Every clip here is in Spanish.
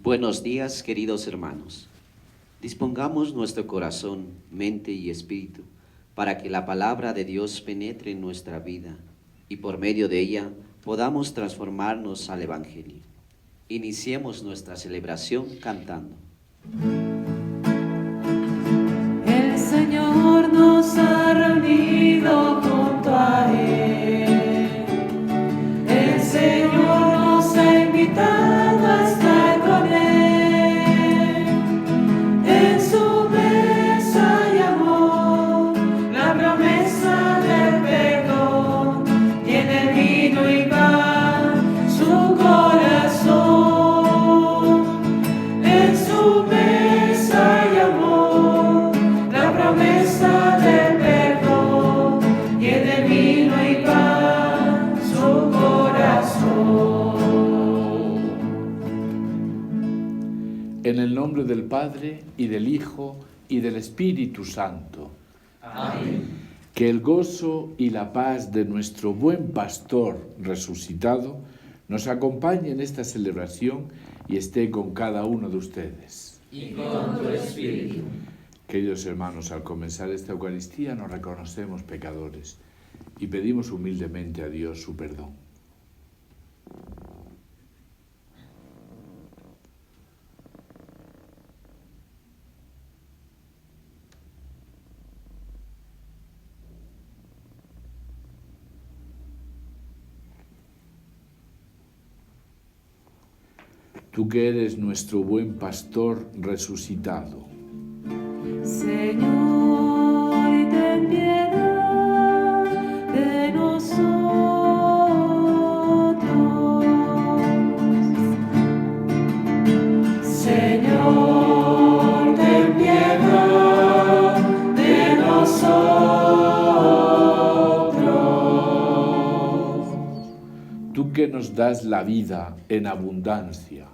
Buenos días, queridos hermanos. Dispongamos nuestro corazón, mente y espíritu para que la palabra de Dios penetre en nuestra vida y por medio de ella podamos transformarnos al Evangelio. Iniciemos nuestra celebración cantando. El Señor nos ha reunido junto a Él. El Señor nos ha invitado a estar con Él. En su mesa hay amor, la promesa del perdón, tiene vino y pan su corazón. En su mesa hay amor, la promesa del perdón, tiene vino y pan su corazón. En el nombre del Padre, y del Hijo, y del Espíritu Santo. Amén. Que el gozo y la paz de nuestro buen pastor resucitado nos acompañe en esta celebración y esté con cada uno de ustedes. Y con tu espíritu. Queridos hermanos, al comenzar esta Eucaristía nos reconocemos pecadores y pedimos humildemente a Dios su perdón. Tú que eres nuestro buen pastor resucitado, Señor, ten piedad de nosotros. Señor, ten piedad de nosotros. tú que nos das la vida en abundancia,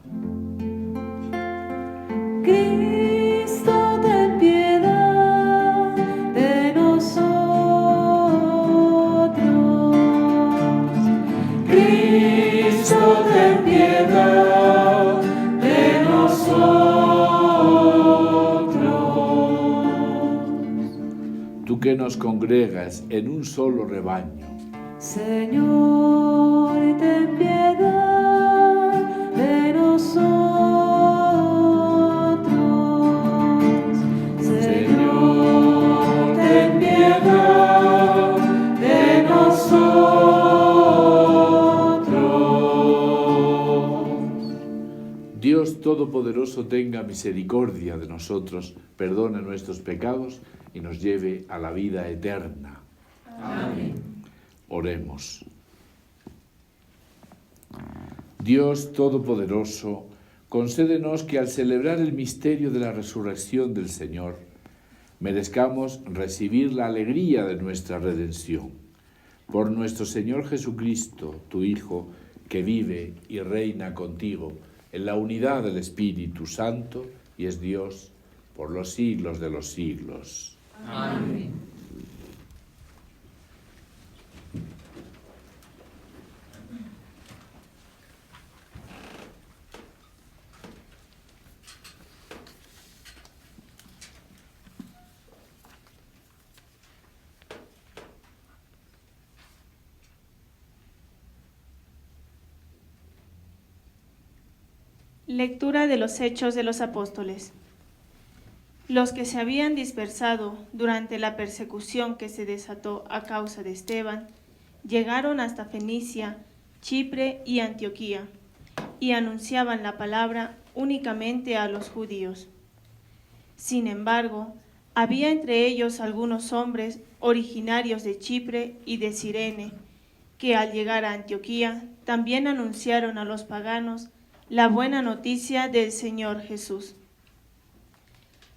Cristo, ten piedad de nosotros. Cristo, ten piedad de nosotros. tú que nos congregas en un solo rebaño, Señor, ten piedad de nosotros. Señor, ten piedad de nosotros. Dios Todopoderoso tenga misericordia de nosotros, perdone nuestros pecados y nos lleve a la vida eterna. Amén. Oremos. Dios Todopoderoso, concédenos que al celebrar el misterio de la resurrección del Señor, merezcamos recibir la alegría de nuestra redención. Por nuestro Señor Jesucristo, tu Hijo, que vive y reina contigo en la unidad del Espíritu Santo y es Dios por los siglos de los siglos. Amén. Lectura de los Hechos de los Apóstoles. Los que se habían dispersado durante la persecución que se desató a causa de Esteban, llegaron hasta Fenicia, Chipre y Antioquía, y anunciaban la palabra únicamente a los judíos. Sin embargo, había entre ellos algunos hombres originarios de Chipre y de Cirene, que al llegar a Antioquía también anunciaron a los paganos la buena noticia del Señor Jesús.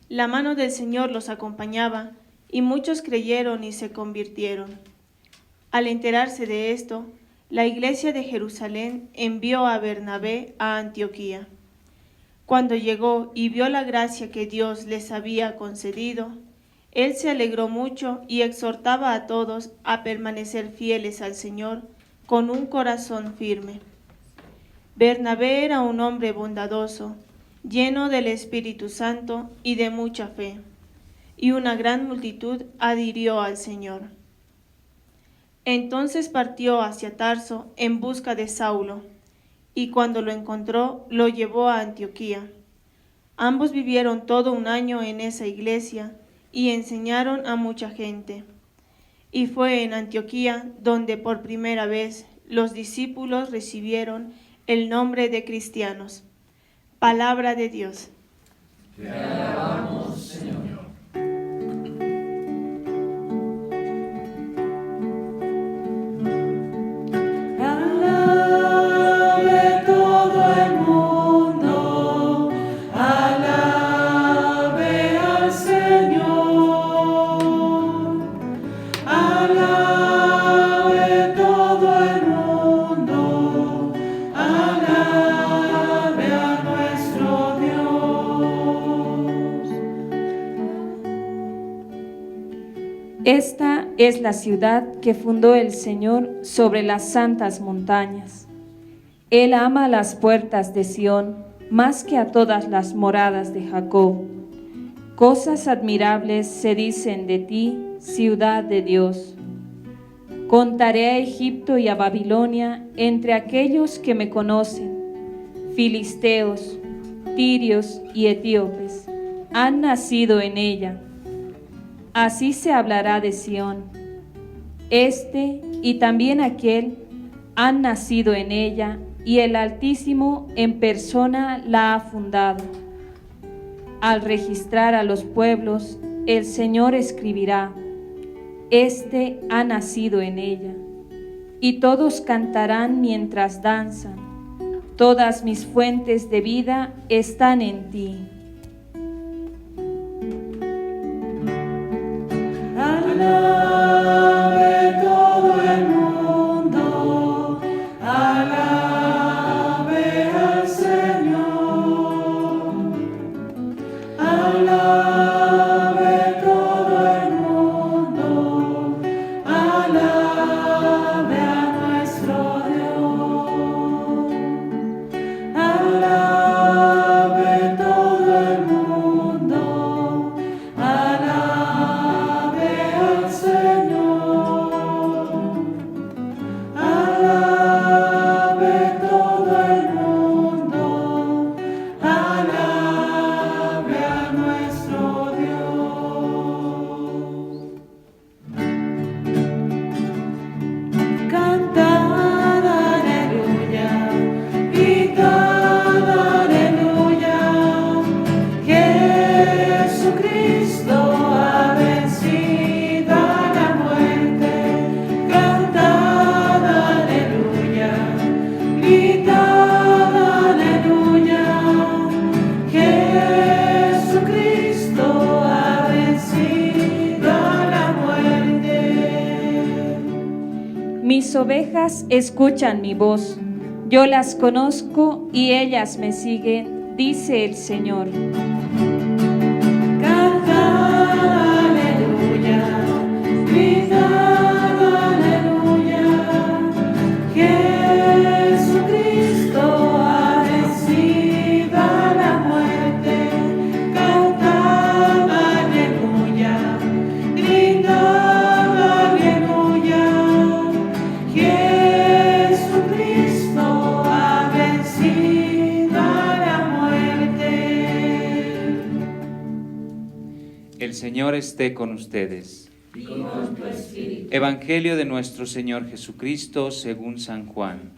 La mano del Señor los acompañaba, y muchos creyeron y se convirtieron. Al enterarse de esto, la iglesia de Jerusalén envió a Bernabé a Antioquía. Cuando llegó y vio la gracia que Dios les había concedido, él se alegró mucho y exhortaba a todos a permanecer fieles al Señor con un corazón firme. Bernabé era un hombre bondadoso lleno del Espíritu Santo y de mucha fe, y una gran multitud adhirió al Señor. Entonces partió hacia Tarso en busca de Saulo, y cuando lo encontró, lo llevó a Antioquía. Ambos vivieron todo un año en esa iglesia y enseñaron a mucha gente. Y fue en Antioquía donde por primera vez los discípulos recibieron el nombre de cristianos. Palabra de Dios. Te alabamos, Señor. Alabe todo el mundo, alabe al Señor. Alabe todo el mundo, alabe a nuestro Dios. Esta es la ciudad que fundó el Señor sobre las santas montañas. Él ama las puertas de Sión más que a todas las moradas de Jacob. Cosas admirables se dicen de ti, ciudad de Dios. Contaré a Egipto y a Babilonia entre aquellos que me conocen. Filisteos, tirios y etíopes han nacido en ella. Así se hablará de Sión. Este y también aquel han nacido en ella, y el Altísimo en persona la ha fundado. Al registrar a los pueblos, el Señor escribirá: Este ha nacido en ella. Y todos cantarán mientras danzan: Todas mis fuentes de vida están en ti. Alabe todo el mundo, alabe al Señor. Alabe todo el mundo, alabe a nuestro Dios. Alabe todo el mundo, alabe al Señor. Alabe todo el mundo, alabe a nuestro Dios. Cantad aleluya, gritad aleluya, Jesucristo ha vencido a la muerte. Cantad aleluya, gritad aleluya, Jesucristo ha vencido a la muerte. Mis ovejas escuchan mi voz, yo las conozco y ellas me siguen, dice el Señor. Cantad aleluya, gritad aleluya, Jesucristo ha vencido a la muerte. Cantad aleluya, gritad aleluya, Jesucristo ha vencido a la muerte. El Señor esté con ustedes. Evangelio de nuestro Señor Jesucristo según San Juan.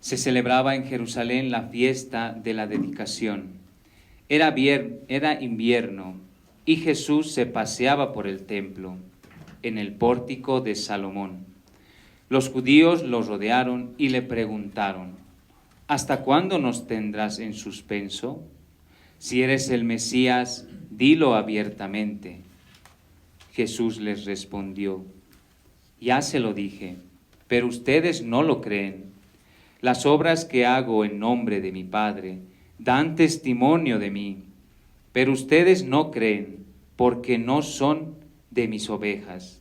Se celebraba en Jerusalén la fiesta de la dedicación. Era invierno y Jesús se paseaba por el templo, en el pórtico de Salomón. Los judíos lo rodearon y le preguntaron: ¿Hasta cuándo nos tendrás en suspenso? Si eres el Mesías, dilo abiertamente. Jesús les respondió: Ya se lo dije, pero ustedes no lo creen. Las obras que hago en nombre de mi Padre dan testimonio de mí, pero ustedes no creen, porque no son de mis ovejas.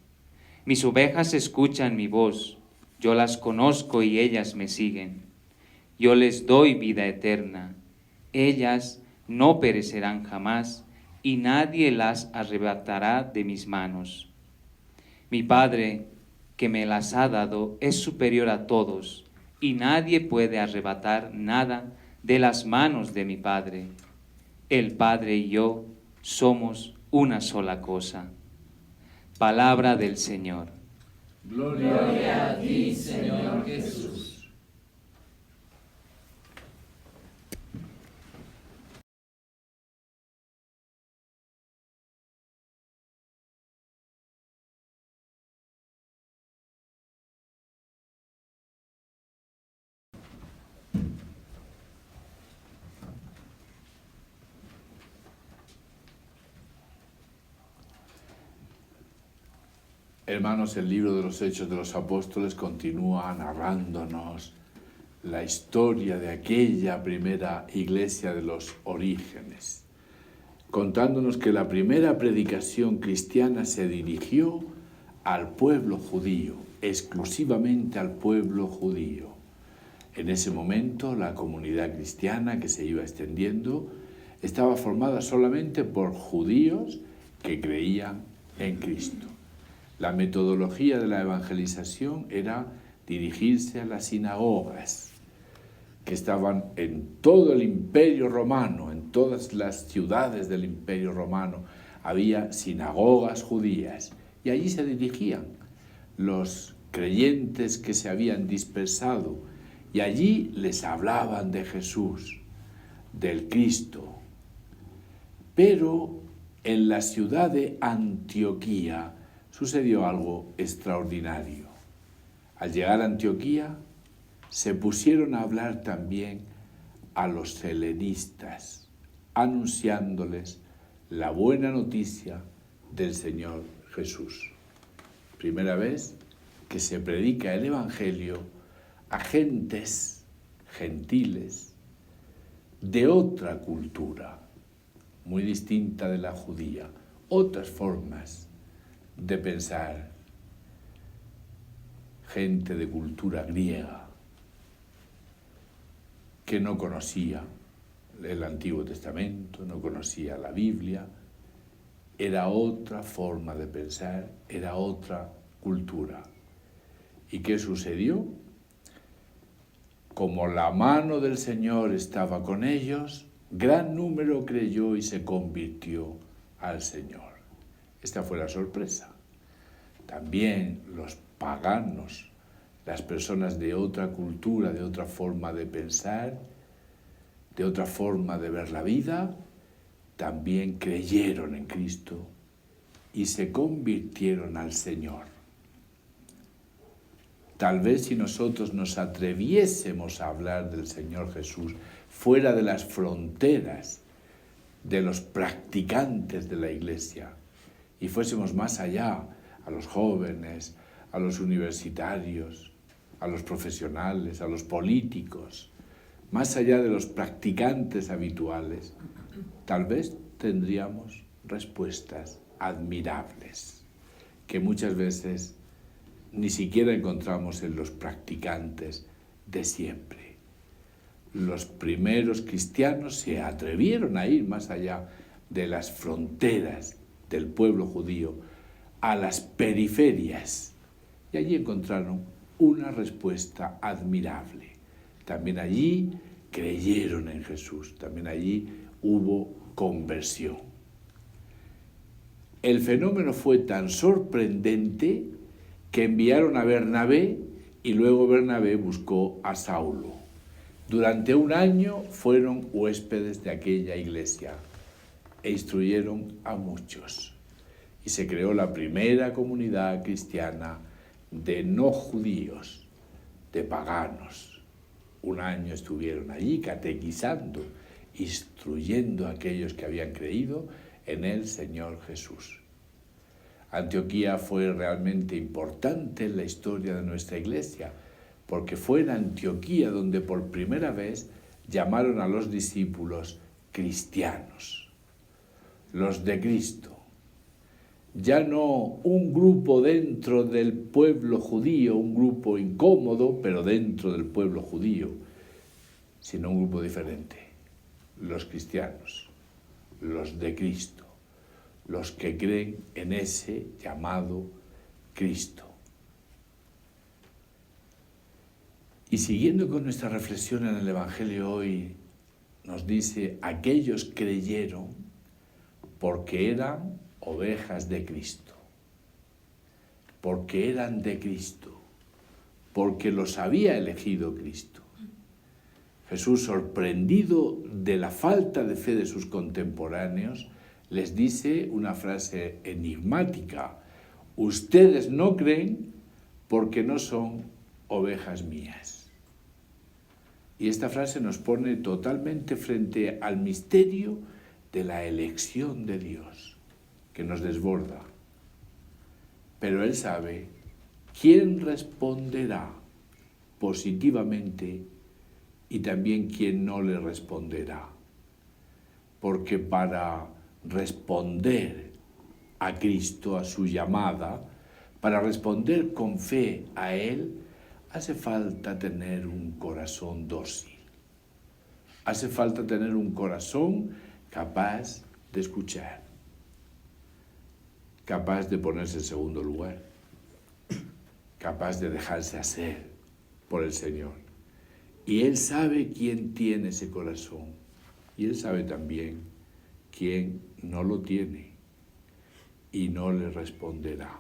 Mis ovejas escuchan mi voz, Yo las conozco y ellas me siguen. Yo les doy vida eterna. Ellas no perecerán jamás y nadie las arrebatará de mis manos. Mi Padre, que me las ha dado, es superior a todos y nadie puede arrebatar nada de las manos de mi Padre. El Padre y yo somos una sola cosa. Palabra del Señor. Gloria a ti, Señor Jesús. Hermanos, el libro de los Hechos de los Apóstoles continúa narrándonos la historia de aquella primera iglesia de los orígenes, contándonos que la primera predicación cristiana se dirigió al pueblo judío, exclusivamente al pueblo judío. En ese momento, la comunidad cristiana que se iba extendiendo estaba formada solamente por judíos que creían en Cristo. La metodología de la evangelización era dirigirse a las sinagogas, que estaban en todo el Imperio Romano, en todas las ciudades del Imperio Romano. Había sinagogas judías y allí se dirigían los creyentes que se habían dispersado y allí les hablaban de Jesús, del Cristo. Pero en la ciudad de Antioquía sucedió algo extraordinario. Al llegar a Antioquía, se pusieron a hablar también a los helenistas, anunciándoles la buena noticia del Señor Jesús. Primera vez que se predica el Evangelio a gentes, gentiles, de otra cultura, muy distinta de la judía, otras formas de pensar, gente de cultura griega que no conocía el Antiguo Testamento, no conocía la Biblia, era otra forma de pensar, era otra cultura. ¿Y qué sucedió? Como la mano del Señor estaba con ellos, gran número creyó y se convirtió al Señor. Esta fue la sorpresa. También los paganos, las personas de otra cultura, de otra forma de pensar, de otra forma de ver la vida, también creyeron en Cristo y se convirtieron al Señor. Tal vez si nosotros nos atreviésemos a hablar del Señor Jesús fuera de las fronteras de los practicantes de la Iglesia y fuésemos más allá, a los jóvenes, a los universitarios, a los profesionales, a los políticos, más allá de los practicantes habituales, tal vez tendríamos respuestas admirables que muchas veces ni siquiera encontramos en los practicantes de siempre. Los primeros cristianos se atrevieron a ir más allá de las fronteras del pueblo judío a las periferias y allí encontraron una respuesta admirable. También allí creyeron en Jesús, también allí hubo conversión. El fenómeno fue tan sorprendente que enviaron a Bernabé y luego Bernabé buscó a Saulo. Durante un año fueron huéspedes de aquella iglesia e instruyeron a muchos. Y se creó la primera comunidad cristiana de no judíos, de paganos. Un año estuvieron allí catequizando, instruyendo a aquellos que habían creído en el Señor Jesús. Antioquía fue realmente importante en la historia de nuestra iglesia, porque fue en Antioquía donde por primera vez llamaron a los discípulos cristianos, los de Cristo. ya no un grupo dentro del pueblo judío, un grupo incómodo, pero dentro del pueblo judío, sino un grupo diferente, los cristianos, los de Cristo, los que creen en ese llamado Cristo. Y siguiendo con nuestra reflexión en el Evangelio hoy, nos dice, aquellos creyeron porque eran ovejas de Cristo, porque eran de Cristo, porque los había elegido Cristo. Jesús, sorprendido de la falta de fe de sus contemporáneos, les dice una frase enigmática: ustedes no creen porque no son ovejas mías. Y esta frase nos pone totalmente frente al misterio de la elección de Dios, que nos desborda. Pero Él sabe quién responderá positivamente y también quién no le responderá. Porque para responder a Cristo, a su llamada, para responder con fe a Él, hace falta tener un corazón dócil. Hace falta tener un corazón capaz de escuchar, capaz de ponerse en segundo lugar, capaz de dejarse hacer por el Señor. Y Él sabe quién tiene ese corazón. Y Él sabe también quién no lo tiene y no le responderá.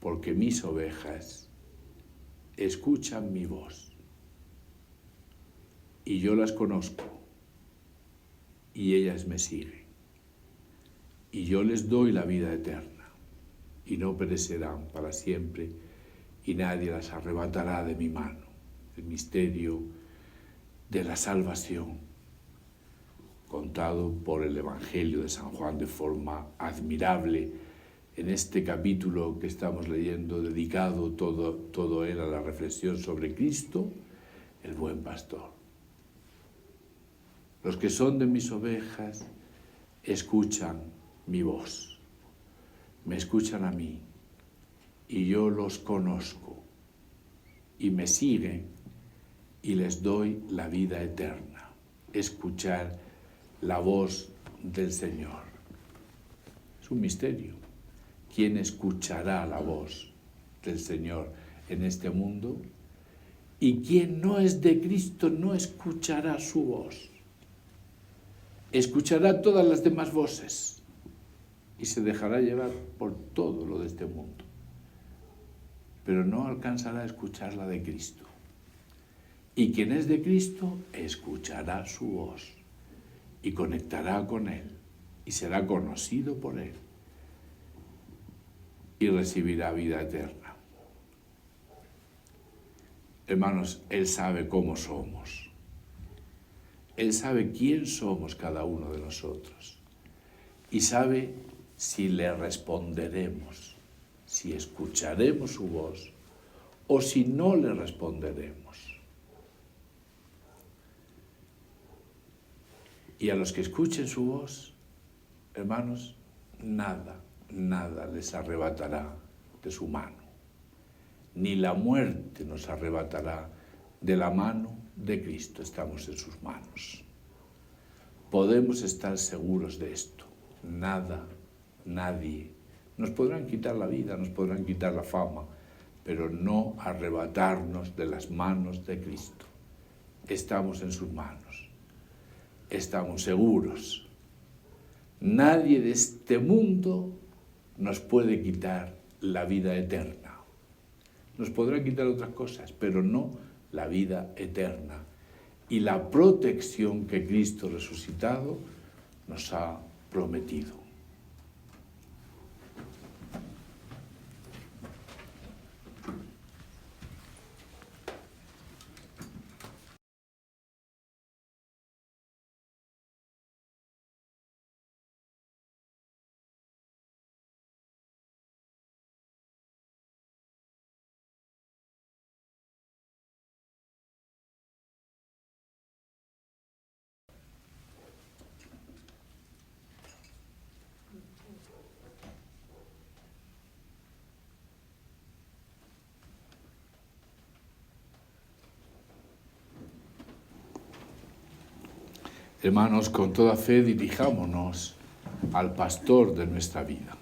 Porque mis ovejas escuchan mi voz y yo las conozco y ellas me siguen y yo les doy la vida eterna y no perecerán para siempre y nadie las arrebatará de mi mano. El misterio de la salvación contado por el Evangelio de San Juan de forma admirable en este capítulo que estamos leyendo, dedicado todo él a la reflexión sobre Cristo, el buen pastor. Los que son de mis ovejas escuchan mi voz, me escuchan a mí, y yo los conozco, y me siguen, y les doy la vida eterna. Escuchar la voz del Señor. Es un misterio. ¿Quién escuchará la voz del Señor en este mundo? Y quien no es de Cristo no escuchará su voz. Escuchará todas las demás voces y se dejará llevar por todo lo de este mundo. Pero no alcanzará a escuchar la de Cristo. Y quien es de Cristo escuchará su voz y conectará con Él y será conocido por Él y recibirá vida eterna. Hermanos, Él sabe cómo somos. Él sabe quién somos cada uno de nosotros. Y sabe si le responderemos, si escucharemos su voz o si no le responderemos. Y a los que escuchen su voz, hermanos, nada les arrebatará de su mano. Ni la muerte nos arrebatará de la mano de Cristo. Estamos en sus manos. Podemos estar seguros de esto. Nada, nadie. Nos podrán quitar la vida, nos podrán quitar la fama, pero no arrebatarnos de las manos de Cristo. Estamos en sus manos. Estamos seguros. Nadie de este mundo nos puede quitar la vida eterna. Nos podrán quitar otras cosas, pero no la vida eterna y la protección que Cristo resucitado nos ha prometido. Hermanos, con toda fe dirijámonos al pastor de nuestra vida.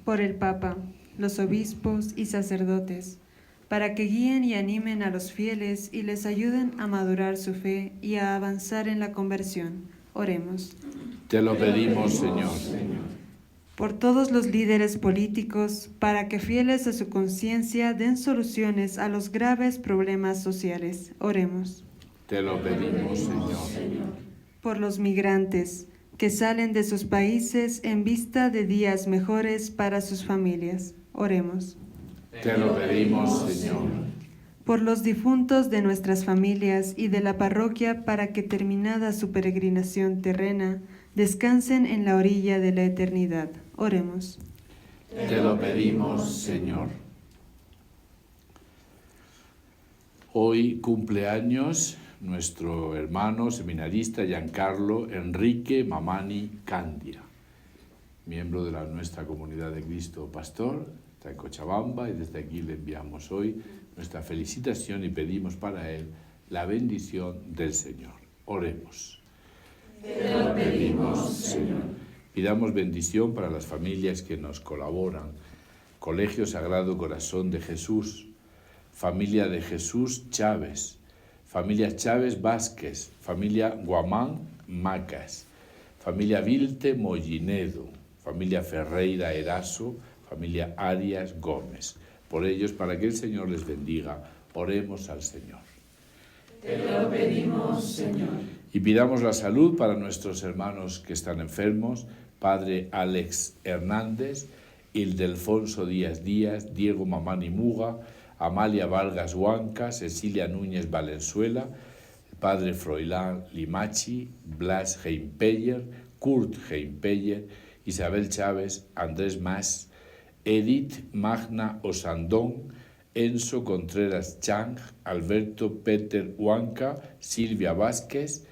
Por el Papa, los obispos y sacerdotes, para que guíen y animen a los fieles y les ayuden a madurar su fe y a avanzar en la conversión. Oremos. Te lo pedimos, Señor. Por todos los líderes políticos, para que fieles a su conciencia den soluciones a los graves problemas sociales. Oremos. Te lo pedimos, Señor. Por los migrantes, que salen de sus países en vista de días mejores para sus familias. Oremos. Te lo pedimos, Señor. Por los difuntos de nuestras familias y de la parroquia, para que terminada su peregrinación terrena, descansen en la orilla de la eternidad. Oremos. Te lo pedimos, Señor. Hoy cumpleaños nuestro hermano seminarista Giancarlo Enrique Mamani Candia, miembro de nuestra comunidad de Cristo Pastor, está en Cochabamba, y desde aquí le enviamos hoy nuestra felicitación y pedimos para él la bendición del Señor. Oremos. Te lo pedimos, Señor. Pidamos bendición para las familias que nos colaboran. Colegio Sagrado Corazón de Jesús, familia de Jesús Chávez, familia Chávez Vázquez, familia Guamán Macas, familia Vilte Mollinedo, familia Ferreira Eraso, familia Arias Gómez. Por ellos, para que el Señor les bendiga, oremos al Señor. Te lo pedimos, Señor. Y pidamos la salud para nuestros hermanos que están enfermos, Padre Alex Hernández, Ildefonso Díaz Díaz, Diego Mamani Muga, Amalia Vargas Huanca, Cecilia Núñez Valenzuela, Padre Froilán Limachi, Blas Heimpeyer, Kurt Heimpeyer, Isabel Chávez, Andrés Mas, Edith Magna Osandón, Enzo Contreras Chang, Alberto Peter Huanca, Silvia Vázquez,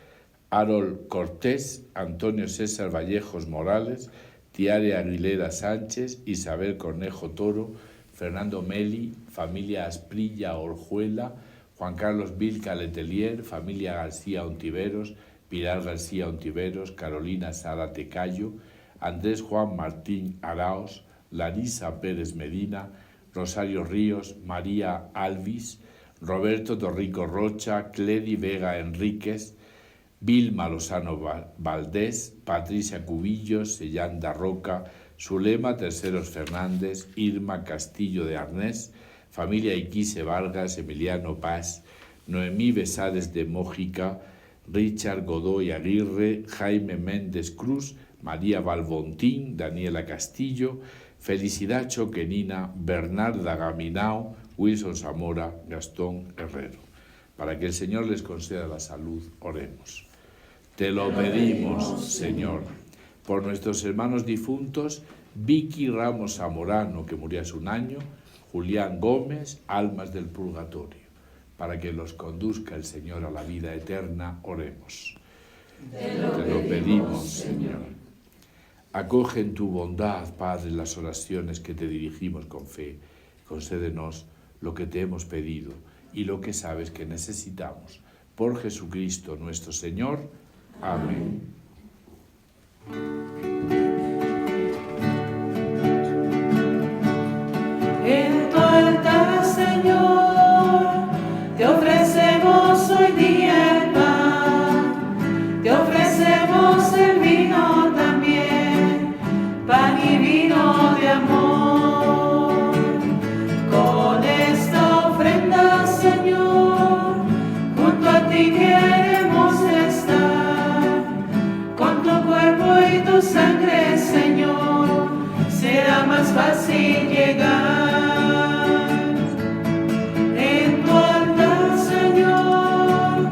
Harold Cortés, Antonio César Vallejos Morales, Tiare Aguilera Sánchez, Isabel Cornejo Toro, Fernando Meli, familia Asprilla Orjuela, Juan Carlos Vilca Letelier, familia García Ontiveros, Pilar García Ontiveros, Carolina Sara Tecayo, Andrés Juan Martín Araos, Larisa Pérez Medina, Rosario Ríos, María Alvis, Roberto Torrico Rocha, Cledi Vega Enríquez, Vilma Lozano Valdés, Patricia Cubillos, Sellanda Roca, Zulema Terceros Fernández, Irma Castillo de Arnés, familia Iquise Vargas, Emiliano Paz, Noemí Besares de Mójica, Richard Godoy Aguirre, Jaime Méndez Cruz, María Valbontín, Daniela Castillo, Felicidad Choquenina, Bernarda Gaminao, Wilson Zamora, Gastón Herrero. Para que el Señor les conceda la salud, oremos. Te lo pedimos, Señor, por nuestros hermanos difuntos, Vicky Ramos Zamorano, que murió hace un año, Julián Gómez, almas del purgatorio. Para que los conduzca el Señor a la vida eterna, oremos. Te lo pedimos, Señor. Acoge en tu bondad, Padre, las oraciones que te dirigimos con fe. Concédenos lo que te hemos pedido y lo que sabes que necesitamos. Por Jesucristo nuestro Señor. Amén. En tu altar, Señor, te ofrecemos hoy día el pan, te ofrecemos el vino también, pan y vino de amor. Con esta ofrenda, Señor, junto a ti queremos estar, con tu cuerpo y tu sangre, Señor, será más fácil llegar. En tu altar, Señor,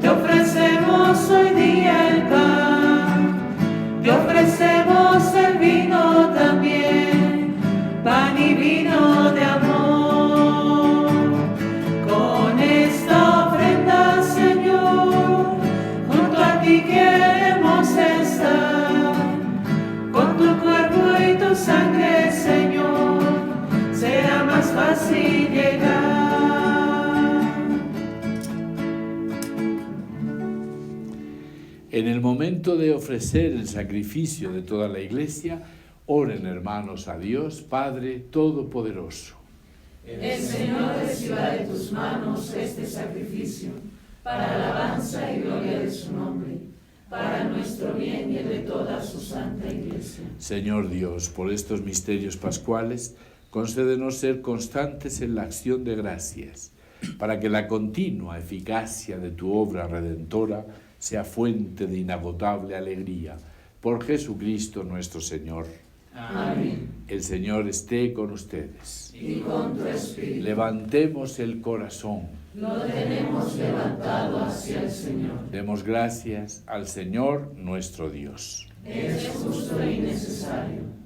te ofrecemos hoy día el pan, te ofrecemos el vino también, pan y vino de amor. Con esta ofrenda, Señor, junto a ti queremos estar, con tu cuerpo y tu sangre, Señor, será más fácil llegar. En el momento de ofrecer el sacrificio de toda la Iglesia, oren, hermanos, a Dios Padre Todopoderoso. El Señor reciba de tus manos este sacrificio, para alabanza y gloria de su nombre, para nuestro bien y el de toda su santa Iglesia. Señor Dios, por estos misterios pascuales, concédenos ser constantes en la acción de gracias, para que la continua eficacia de tu obra redentora sea fuente de inagotable alegría. Por Jesucristo nuestro Señor. Amén. El Señor esté con ustedes. Y con tu espíritu. Levantemos el corazón. Lo tenemos levantado hacia el Señor. Demos gracias al Señor nuestro Dios. Es justo y necesario.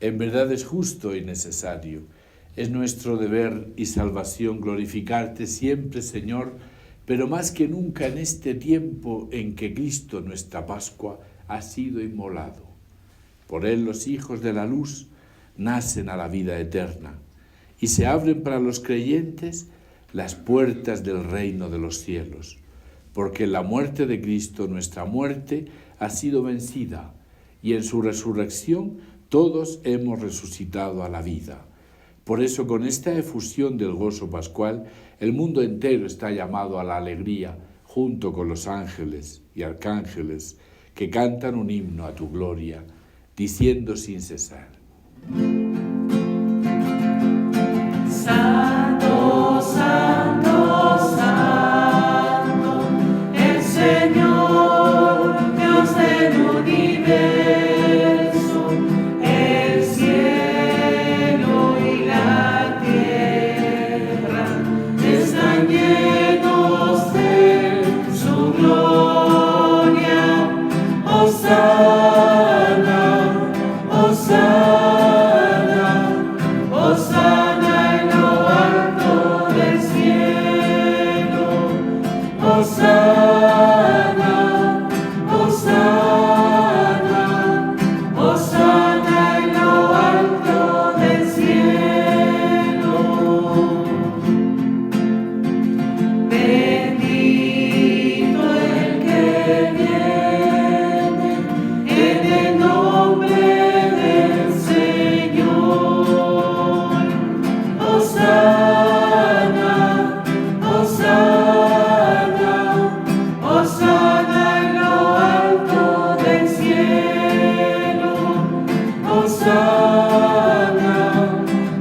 En verdad es justo y necesario. Es nuestro deber y salvación glorificarte siempre, Señor, pero más que nunca en este tiempo en que Cristo, nuestra Pascua, ha sido inmolado. Por él los hijos de la luz nacen a la vida eterna y se abren para los creyentes las puertas del reino de los cielos, porque en la muerte de Cristo nuestra muerte ha sido vencida y en su resurrección todos hemos resucitado a la vida. Por eso, con esta efusión del gozo pascual, el mundo entero está llamado a la alegría, junto con los ángeles y arcángeles que cantan un himno a tu gloria, diciendo sin cesar: Santo, santo, santo, el Señor, Dios del universo, el cielo y la tierra están llenos de su gloria. Hosana, Hosana, Hosana en lo alto del cielo. Hosana, Hosana, Hosana en lo alto del cielo. Bendito el que viene en el nombre del Señor. Hosana, Hosana, Hosana en lo alto del cielo. Hosana,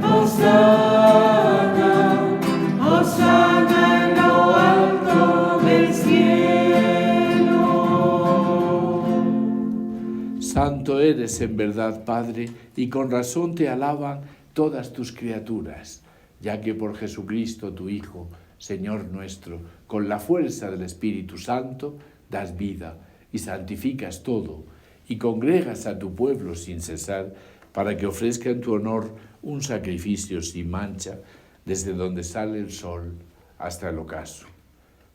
Hosana, Hosana en lo alto del cielo. Santo eres en verdad, Padre, y con razón te alaban todas tus criaturas, ya que por Jesucristo, tu Hijo, Señor nuestro, con la fuerza del Espíritu Santo, das vida y santificas todo, y congregas a tu pueblo sin cesar, para que ofrezca en tu honor un sacrificio sin mancha, desde donde sale el sol hasta el ocaso.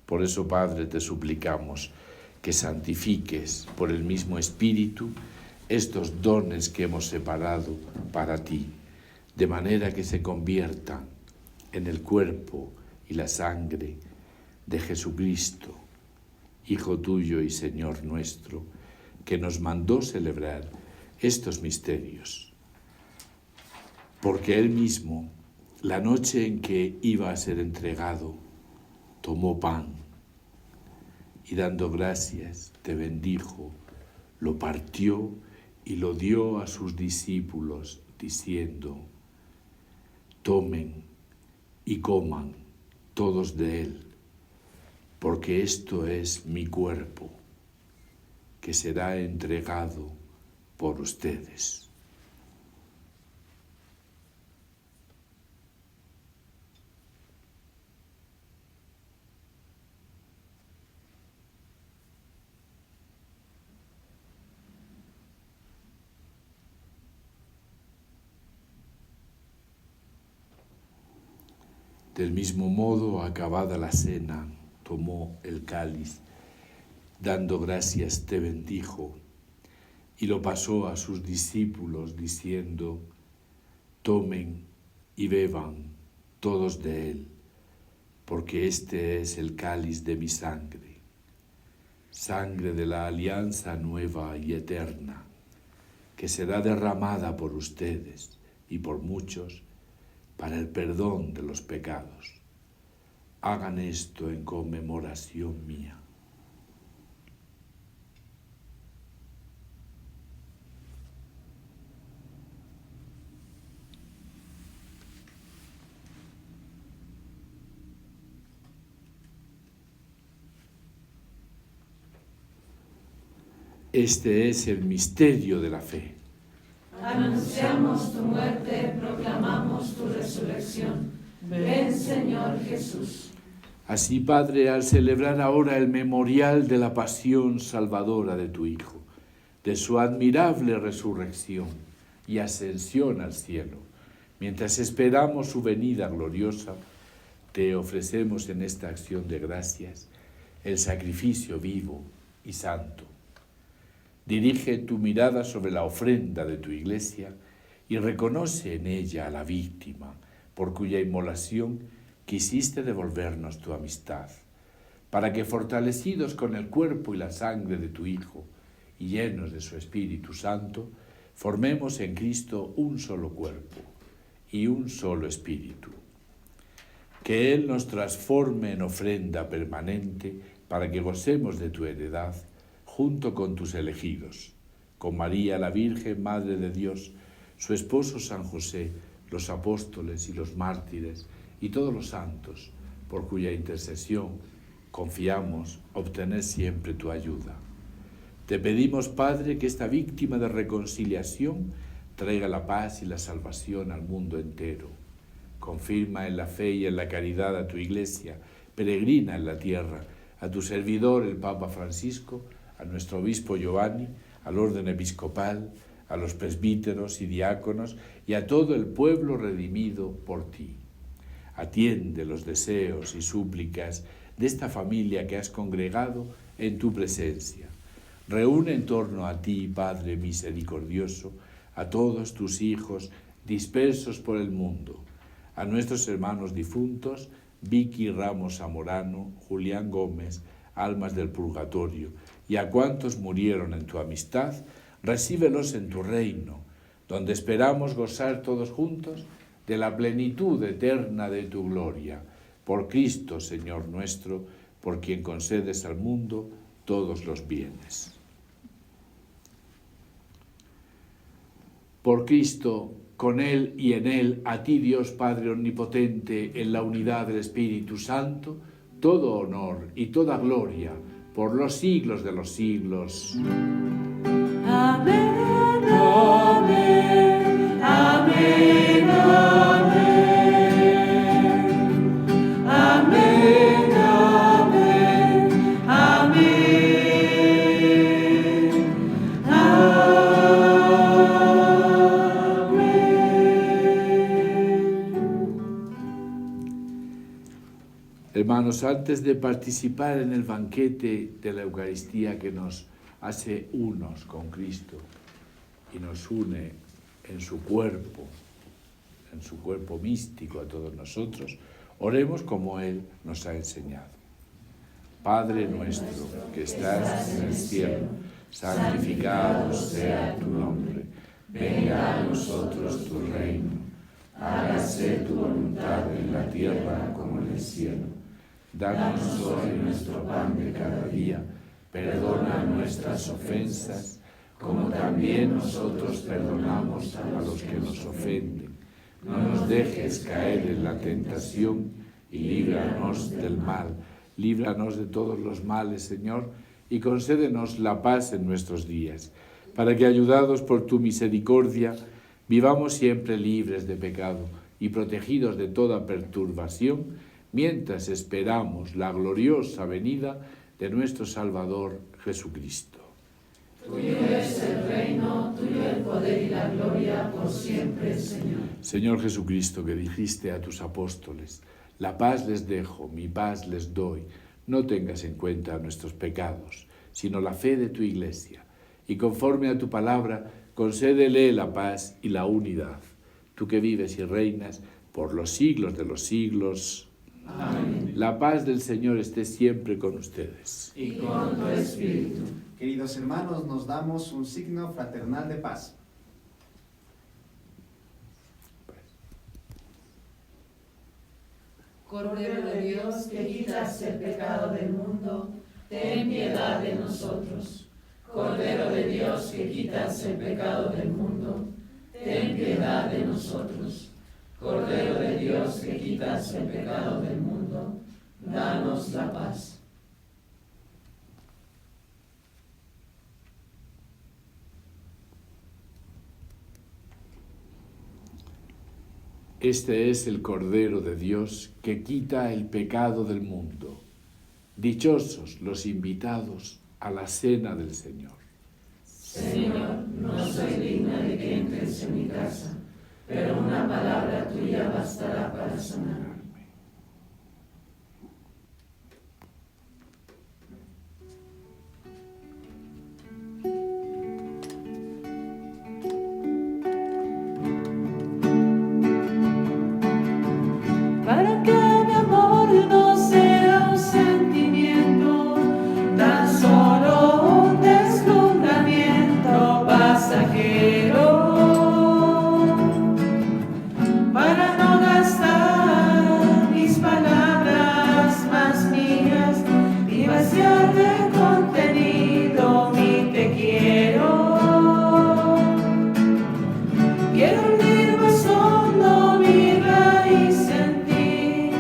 Por eso, Padre, te suplicamos que santifiques por el mismo Espíritu estos dones que hemos separado para ti, de manera que se conviertan en el cuerpo y la sangre de Jesucristo, Hijo tuyo y Señor nuestro, que nos mandó celebrar estos misterios. Porque Él mismo, la noche en que iba a ser entregado, tomó pan y dando gracias, te bendijo, lo partió y lo dio a sus discípulos, diciendo: tomen y coman todos de él, porque esto es mi cuerpo, que será entregado por ustedes. Del mismo modo, acabada la cena, tomó el cáliz, dando gracias te bendijo, y lo pasó a sus discípulos, diciendo: tomen y beban todos de él, porque este es el cáliz de mi sangre, sangre de la alianza nueva y eterna, que será derramada por ustedes y por muchos para el perdón de los pecados. Hagan esto en conmemoración mía. Este es el misterio de la fe. Anunciamos tu muerte, proclamamos tu resurrección. Ven, Señor Jesús. Así, Padre, al celebrar ahora el memorial de la pasión salvadora de tu Hijo, de su admirable resurrección y ascensión al cielo, mientras esperamos su venida gloriosa, te ofrecemos en esta acción de gracias el sacrificio vivo y santo. Dirige tu mirada sobre la ofrenda de tu Iglesia y reconoce en ella a la víctima, por cuya inmolación quisiste devolvernos tu amistad, para que, fortalecidos con el cuerpo y la sangre de tu Hijo y llenos de su Espíritu Santo, formemos en Cristo un solo cuerpo y un solo espíritu. Que Él nos transforme en ofrenda permanente para que gocemos de tu heredad junto con tus elegidos, con María la Virgen, Madre de Dios, su esposo San José, los apóstoles y los mártires y todos los santos, por cuya intercesión confiamos obtener siempre tu ayuda. Te pedimos, Padre, que esta víctima de reconciliación traiga la paz y la salvación al mundo entero. Confirma en la fe y en la caridad a tu Iglesia, peregrina en la tierra, a tu servidor el Papa Francisco, a nuestro obispo Giovanni, al orden episcopal, a los presbíteros y diáconos y a todo el pueblo redimido por ti. Atiende los deseos y súplicas de esta familia que has congregado en tu presencia. Reúne en torno a ti, Padre misericordioso, a todos tus hijos dispersos por el mundo, a nuestros hermanos difuntos, Vicky Ramos Zamorano, Julián Gómez, almas del purgatorio, y a cuantos murieron en tu amistad, recíbelos en tu reino, donde esperamos gozar todos juntos de la plenitud eterna de tu gloria. Por Cristo, Señor nuestro, por quien concedes al mundo todos los bienes. Por Cristo, con Él y en Él, a ti Dios Padre Omnipotente, en la unidad del Espíritu Santo, todo honor y toda gloria, por los siglos de los siglos. Amén, amén, amén, amén, amén, amén, amén, Hermanos, antes de participar en el banquete de la Eucaristía que nos hace unos con Cristo y nos une en su cuerpo místico a todos nosotros, oremos como Él nos ha enseñado. Padre nuestro que estás en el cielo, santificado sea tu nombre. Venga a nosotros tu reino. Hágase tu voluntad en la tierra como en el cielo. Danos hoy nuestro pan de cada día. Perdona nuestras ofensas, como también nosotros perdonamos a los que nos ofenden. No nos dejes caer en la tentación y líbranos del mal. Líbranos de todos los males, Señor, y concédenos la paz en nuestros días, para que, ayudados por tu misericordia, vivamos siempre libres de pecado y protegidos de toda perturbación, mientras esperamos la gloriosa venida de nuestro Salvador Jesucristo. Tuyo es el reino, tuyo el poder y la gloria por siempre, Señor. Señor Jesucristo, que dijiste a tus apóstoles, la paz les dejo, mi paz les doy, no tengas en cuenta nuestros pecados, sino la fe de tu Iglesia, y conforme a tu palabra, concédele la paz y la unidad. Tú que vives y reinas por los siglos de los siglos. Amén. La paz del Señor esté siempre con ustedes. Y con tu espíritu. Queridos hermanos, nos damos un signo fraternal de paz. Cordero de Dios, que quitas el pecado del mundo, ten piedad de nosotros. Cordero de Dios, que quitas el pecado del mundo, ten piedad de nosotros. Cordero de Dios, que quitas el pecado del mundo, danos la paz. Este es el Cordero de Dios que quita el pecado del mundo. Dichosos los invitados a la cena del Señor. Señor, no soy digna de que entres en mi casa, pero una palabra tuya bastará para sanar. Para que mi amor no sea un sentimiento, tan solo un deslumbramiento pasajero, para no gastar mis palabras más mías y vaciar de contenido mi te quiero. Quiero hundir más hondo mi raíz en ti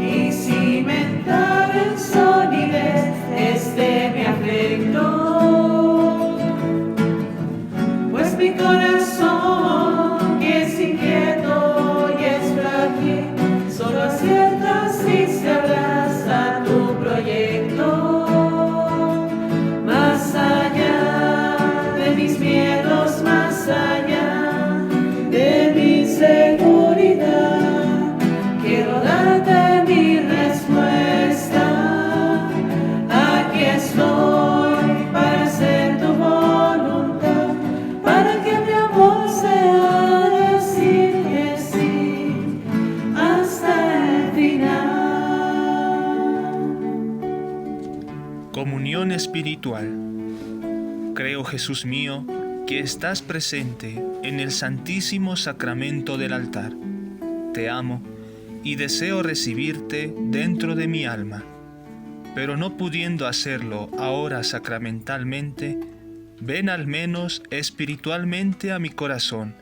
y cimentar en solidez este mi afecto, pues mi corazón, que es inquieto y es frágil, solo acierta si se abraza tu proyecto. Más allá de mis miedos, más allá de mi inseguridad, quiero darte mi respuesta. Aquí estoy para hacer tu voluntad, para que mi amor sea decir que sí hasta el final. Comunión espiritual. Creo, Jesús mío, que estás presente en el santísimo sacramento del altar. Te amo y deseo recibirte dentro de mi alma, pero no pudiendo hacerlo ahora sacramentalmente, ven al menos espiritualmente a mi corazón,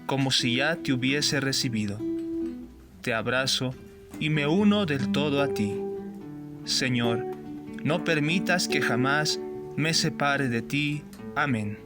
como si ya te hubiese recibido. Te abrazo y me uno del todo a ti. Señor, no permitas que jamás me separe de ti. Amén.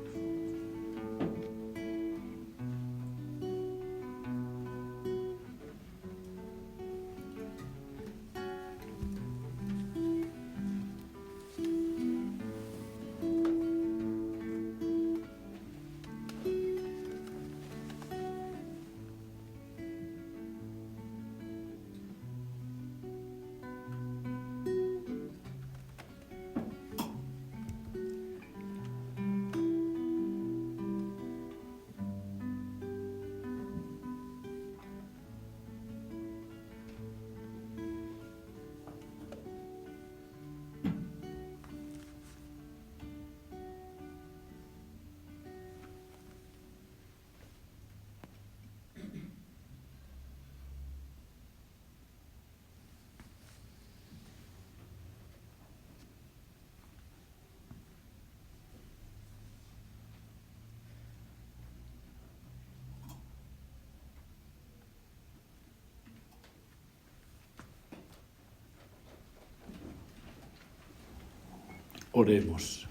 Oremos.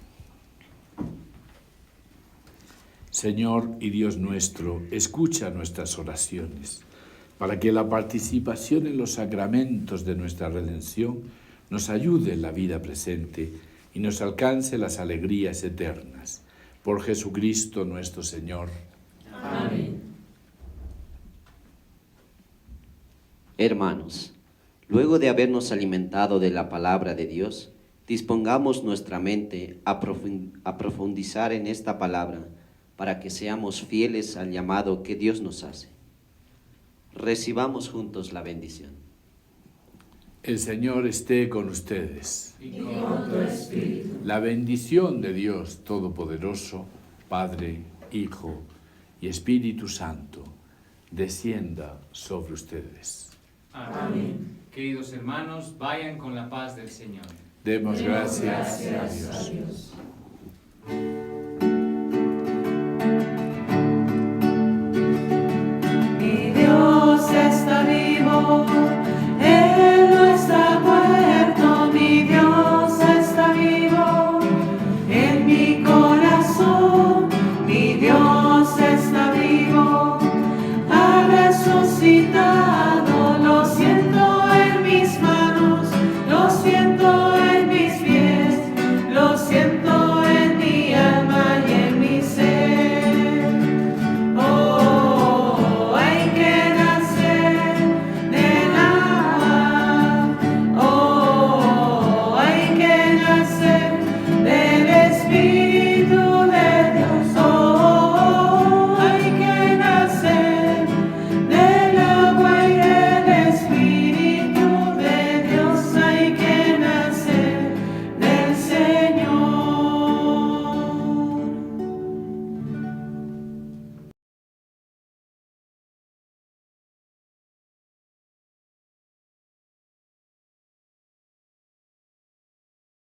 Señor y Dios nuestro, escucha nuestras oraciones, para que la participación en los sacramentos de nuestra redención nos ayude en la vida presente y nos alcance las alegrías eternas. Por Jesucristo nuestro Señor. Amén. Hermanos, luego de habernos alimentado de la palabra de Dios, dispongamos nuestra mente a profundizar en esta palabra para que seamos fieles al llamado que Dios nos hace. Recibamos juntos la bendición. El Señor esté con ustedes. Y con tu espíritu. La bendición de Dios Todopoderoso, Padre, Hijo y Espíritu Santo, descienda sobre ustedes. Amén. Queridos hermanos, vayan con la paz del Señor. Demos gracias a Gracias Dios. a Dios.